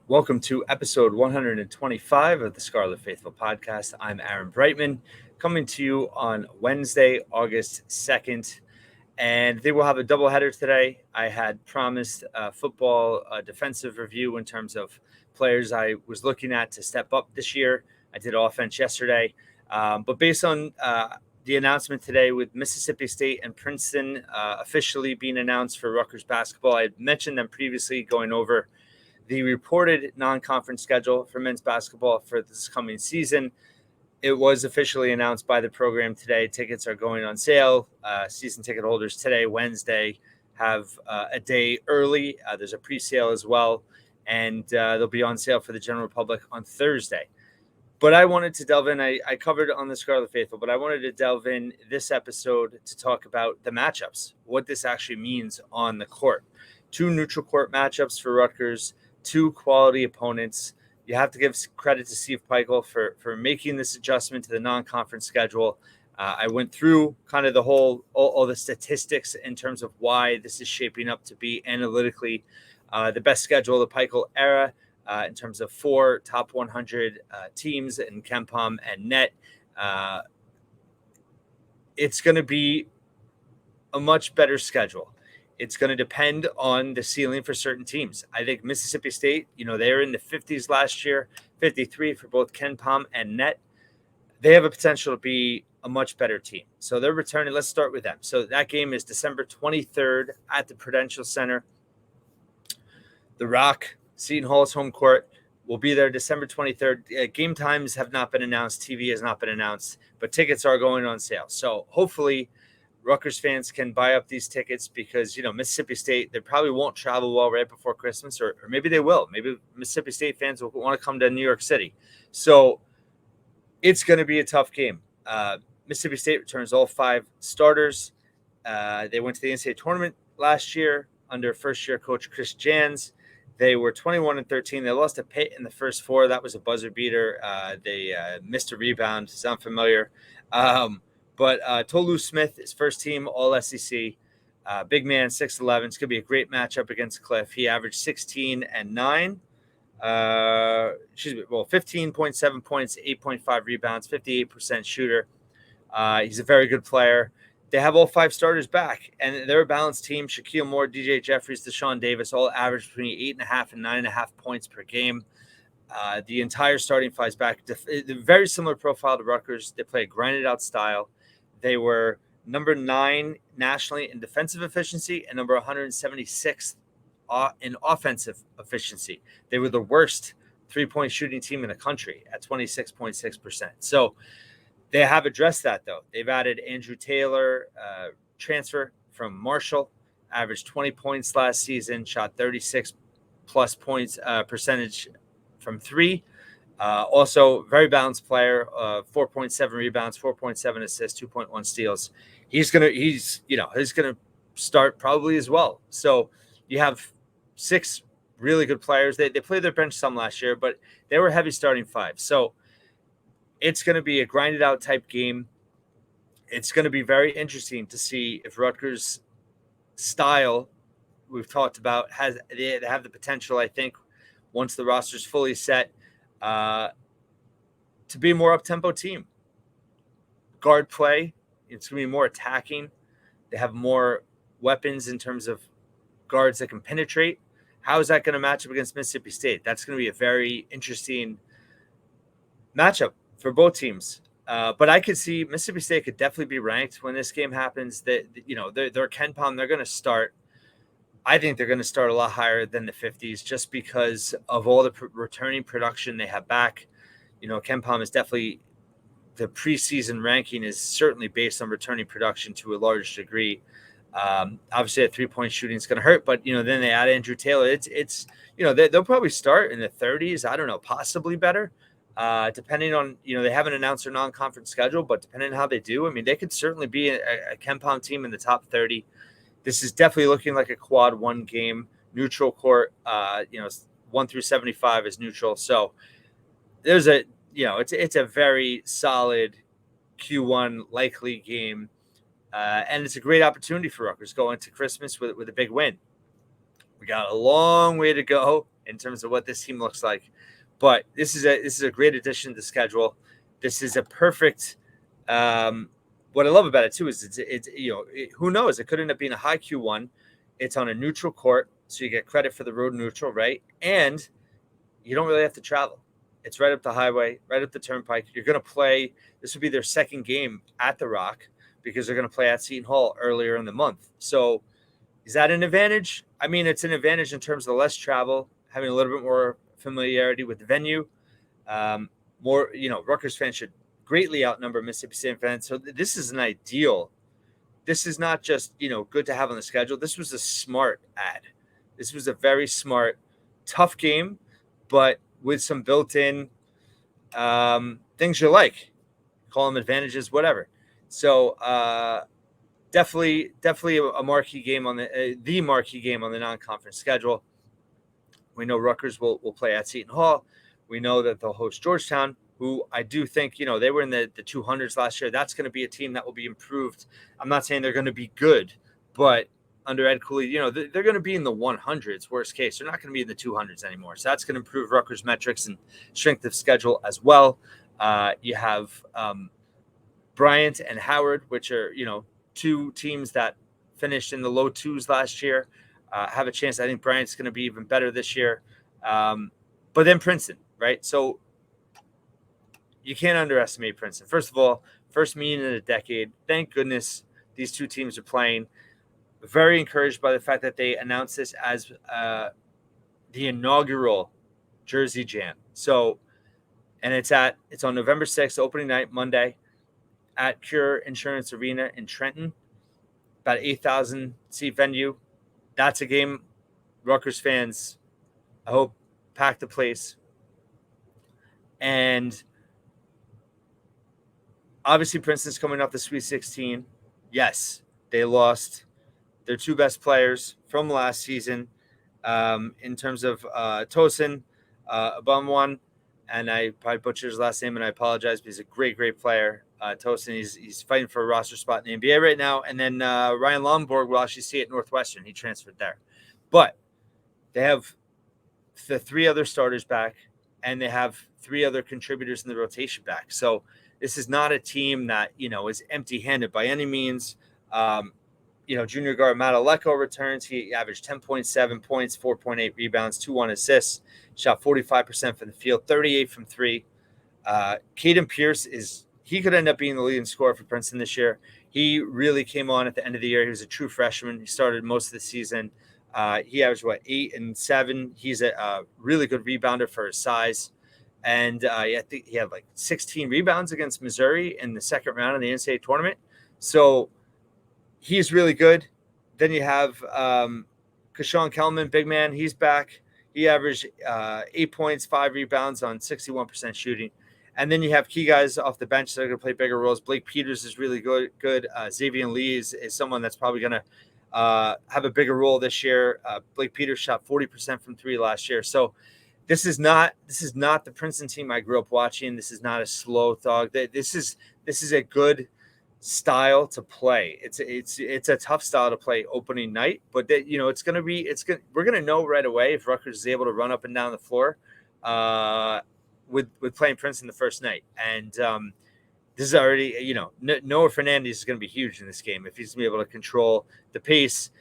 Welcome to episode 125 of the Scarlet Faithful podcast. I'm Aaron Breitman, coming to you on Wednesday, August 2nd. And they will have a doubleheader today. I had promised football defensive review in terms of players I was looking at to step up this year. I did offense yesterday. But based on the announcement today with Mississippi State and Princeton officially being announced for Rutgers basketball, I had mentioned them previously going over the reported non-conference schedule for men's basketball for this coming season. It was officially announced by the program today. Tickets are going on sale. Season ticket holders today, Wednesday, have a day early. There's a pre-sale as well, and they'll be on sale for the general public on Thursday. But I wanted to delve in. I covered it on the Scarlet Faithful, but I wanted to delve in this episode to talk about the matchups, what this actually means on the court. 2 neutral court matchups for Rutgers, 2 quality opponents. You have to give credit to Steve Peichel for making this adjustment to the non-conference schedule. I went through kind of the whole, all the statistics in terms of why this is shaping up to be analytically the best schedule of the Peichel era in terms of 4 top 100 teams in KenPom and net. It's going to be a much better schedule. It's going to depend on the ceiling for certain teams. I think Mississippi State, they were in the 50s last year, 53 for both KenPom and net. They have a potential to be a much better team. So they're returning. Let's start with them. So that game is December 23rd at the Prudential Center. The Rock, Seton Hall's home court, will be there December 23rd. Game times have not been announced. TV has not been announced, but tickets are going on sale. So hopefully Rutgers fans can buy up these tickets because, Mississippi State, they probably won't travel well right before Christmas, or maybe they will. Maybe Mississippi State fans will want to come to New York City. So it's going to be a tough game. Mississippi State returns all 5 starters. They went to the NCAA tournament last year under first-year coach Chris Jans. They were 21-13. They lost to Pitt in the first 4. That was a buzzer beater. They missed a rebound. Sound familiar? But Tolu Smith is first team All SEC. Big man, 6'11". It's going to be a great matchup against Cliff. He averaged 16 and 9. 15.7 points, 8.5 rebounds, 58% shooter. He's a very good player. They have all 5 starters back, and they're a balanced team. Shaquille Moore, DJ Jeffries, Deshaun Davis all average between 8.5 and 9.5 points per game. The entire starting five's back. Very similar profile to Rutgers. They play a grinded-out style. They were number 9 nationally in defensive efficiency and number 176th in offensive efficiency. They were the worst 3-point shooting team in the country at 26.6%. So they have addressed that, though. They've added Andrew Taylor, transfer from Marshall, averaged 20 points last season, shot 36-plus points percentage from 3. Also, very balanced player, 4.7 rebounds, 4.7 assists, 2.1 steals. He's gonna start probably as well. So you have 6 really good players. They played their bench some last year, but they were heavy starting 5. So it's going to be a grinded out type game. It's going to be very interesting to see if Rutgers' style we've talked about they have the potential, I think, once the roster's fully set, to be a more up-tempo team. Guard play, it's going to be more attacking. They have more weapons in terms of guards that can penetrate. How is that going to match up against Mississippi State? That's going to be a very interesting matchup for both teams. But I could see Mississippi State could definitely be ranked when this game happens. They're KenPom. They're going to start. I think they're going to start a lot higher than the 50s just because of all the returning production they have back. KenPom is definitely, the preseason ranking is certainly based on returning production to a large degree. Obviously, a 3-point shooting is going to hurt, but then they add Andrew Taylor. It's they'll probably start in the 30s. I don't know, possibly better, depending on they haven't announced their non-conference schedule, but depending on how they do, I mean, they could certainly be a KenPom team in the top 30. This is definitely looking like a quad 1 game. Neutral court, 1 through 75 is neutral. So there's it's a very solid Q1 likely game. And it's a great opportunity for Rutgers going into Christmas with a big win. We got a long way to go in terms of what this team looks like. But this is a great addition to the schedule. This is a perfect. What I love about it too is who knows, it could end up being a high Q1. It's on a neutral court, so you get credit for the road neutral, right? And you don't really have to travel. It's right up the highway, right up the turnpike. You're going to play. This would be their second game at the Rock because they're going to play at Seton Hall earlier in the month. So is that an advantage? I mean, it's an advantage in terms of less travel, having a little bit more familiarity with the venue. Rutgers fans should greatly outnumber Mississippi State fans. So this is an ideal. This is not just, good to have on the schedule. This was a smart ad. This was a very smart, tough game, but with some built-in things you like. Call them advantages, whatever. So definitely a marquee game on the marquee game on the non-conference schedule. We know Rutgers will play at Seton Hall. We know that they'll host Georgetown, who I do think, they were in the 200s last year. That's going to be a team that will be improved. I'm not saying they're going to be good, but under Ed Cooley, they're going to be in the 100s, worst case. They're not going to be in the 200s anymore. So that's going to improve Rutgers metrics and strength of schedule as well. You have Bryant and Howard, which are, two teams that finished in the low twos last year, have a chance. I think Bryant's going to be even better this year. But then Princeton, right? So you can't underestimate Princeton. First of all, first meeting in a decade. Thank goodness these two teams are playing. Very encouraged by the fact that they announced this as the inaugural Jersey Jam. So, and it's on November 6th, opening night, Monday, at Cure Insurance Arena in Trenton. About 8,000 seat venue. That's a game Rutgers fans, I hope, pack the place. And obviously Princeton's coming off the Sweet 16. Yes, they lost their two best players from last season in terms of Tosin Abumwan, and I probably butchered his last name, and I apologize, but he's a great, great player. Tosin, he's fighting for a roster spot in the NBA right now. And then Ryan Lomborg will actually see at Northwestern. He transferred there. But they have the three other starters back, and they have three other contributors in the rotation back. So this is not a team that, is empty-handed by any means. Junior guard Matt Aleko returns. He averaged 10.7 points, 4.8 rebounds, 2-1 assists, shot 45% from the field, 38 from three. Caden Pierce he could end up being the leading scorer for Princeton this year. He really came on at the end of the year. He was a true freshman. He started most of the season. He averaged 8 and 7. He's a really good rebounder for his size. And I think he had 16 rebounds against Missouri in the second round of the NCAA tournament. So he's really good. Then you have Kashawn Kellman, big man. He's back. He averaged 8 points, 5 rebounds on 61% shooting. And then you have key guys off the bench that are going to play bigger roles. Blake Peters is really good. Xavier Lee is someone that's probably going to have a bigger role this year. Blake Peters shot 40% from three last year. So this is not the Princeton team I grew up watching. This is not a slow thug. This is a good style to play. It's a tough style to play opening night, but we're going to know right away if Rutgers is able to run up and down the floor with playing Princeton the first night. And this is already, Noah Fernandez is going to be huge in this game if he's going to be able to control the pace,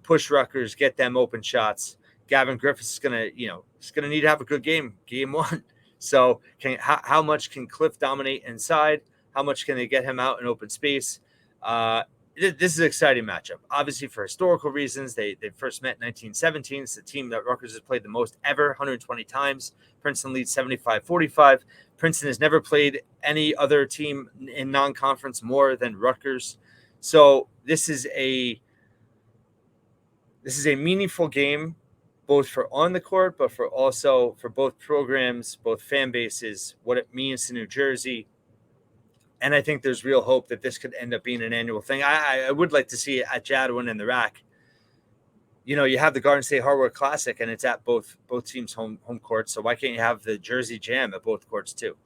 push Rutgers, get them open shots. Gavin Griffiths is going to need to have a good game one. So how much can Cliff dominate inside? How much can they get him out in open space? This is an exciting matchup. Obviously, for historical reasons, they first met in 1917. It's the team that Rutgers has played the most ever, 120 times. Princeton leads 75-45. Princeton has never played any other team in non-conference more than Rutgers. So this is a meaningful game, both for on the court, but for both programs, both fan bases, what it means to New Jersey. And I think there's real hope that this could end up being an annual thing. I would like to see it at Jadwin and the Rack. You have the Garden State Hardware Classic, and it's at both teams' home courts. So why can't you have the Jersey Jam at both courts too?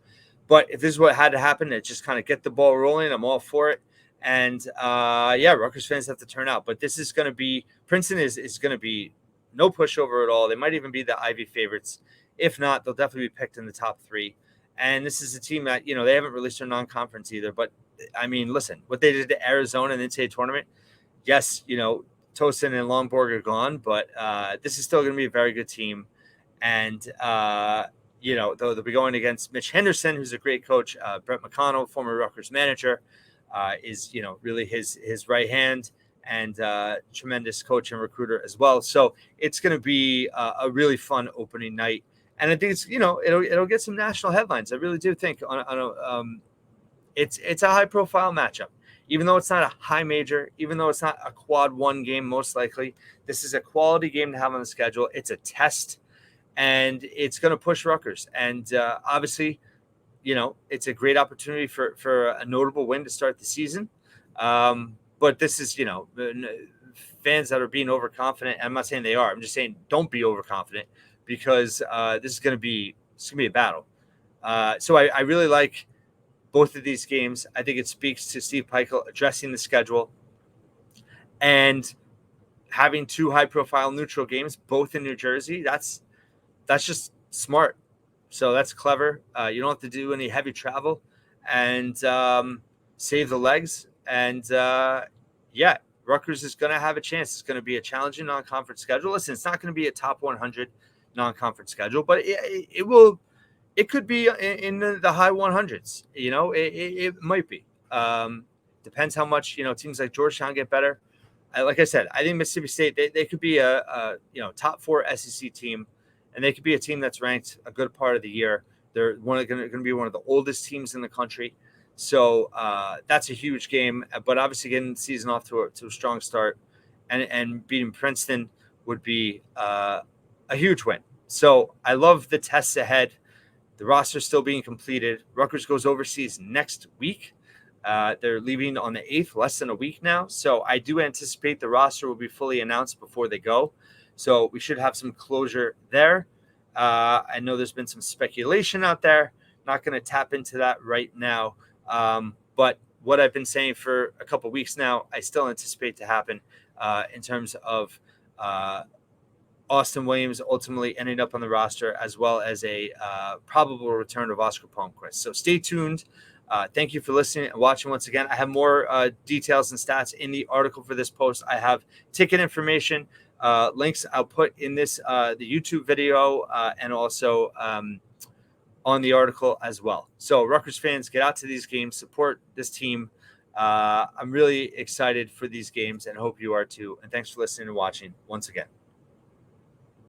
But if this is what had to happen, it just kind of get the ball rolling. I'm all for it. And Rutgers fans have to turn out. But this is going to be Princeton is going to be no pushover at all. They might even be the Ivy favorites. If not, they'll definitely be picked in the top 3. And this is a team that, they haven't released their non-conference either. But, I mean, listen, what they did to Arizona in the NCAA tournament, yes, Tosin and Longborg are gone, but this is still going to be a very good team. And, they'll be going against Mitch Henderson, who's a great coach. Brett McConnell, former Rutgers manager, is, really his right hand and tremendous coach and recruiter as well. So it's going to be a really fun opening night. And I think it's, it'll get some national headlines. I really do think it's a high profile matchup, even though it's not a high major, even though it's not a quad 1 game, most likely. This is a quality game to have on the schedule. It's a test, and it's going to push Rutgers. And obviously, it's a great opportunity for a notable win to start the season. But this is, fans that are being overconfident. I'm not saying they are. I'm just saying don't be overconfident, because this is going to be a battle. So I really like both of these games. I think it speaks to Steve Peichel addressing the schedule and having 2 high-profile neutral games, both in New Jersey. That's just smart. So that's clever. You don't have to do any heavy travel and save the legs. And Rutgers is going to have a chance. It's going to be a challenging non-conference schedule. Listen, it's not going to be a top 100 non-conference schedule, but it will. It could be in the high 100s. It might be. Depends how much teams like Georgetown get better. Like I said, I think Mississippi State they could be a top 4 SEC team, and they could be a team that's ranked a good part of the year. They're going to be one of the oldest teams in the country. So that's a huge game, but obviously getting the season off to a strong start and beating Princeton would be a huge win. So I love the tests ahead. The roster is still being completed. Rutgers goes overseas next week. They're leaving on the 8th, less than a week now. So I do anticipate the roster will be fully announced before they go. So we should have some closure there. I know there's been some speculation out there. Not going to tap into that right now. But what I've been saying for a couple of weeks now, I still anticipate to happen in terms of Austin Williams ultimately ending up on the roster, as well as a probable return of Oscar Palmquist. So stay tuned. Thank you for listening and watching once again. I have more details and stats in the article for this post. I have ticket information, links I'll put in this the YouTube video and also on the article as well. So Rutgers fans, get out to these games, support this team. I'm really excited for these games and hope you are too. And thanks for listening and watching once again.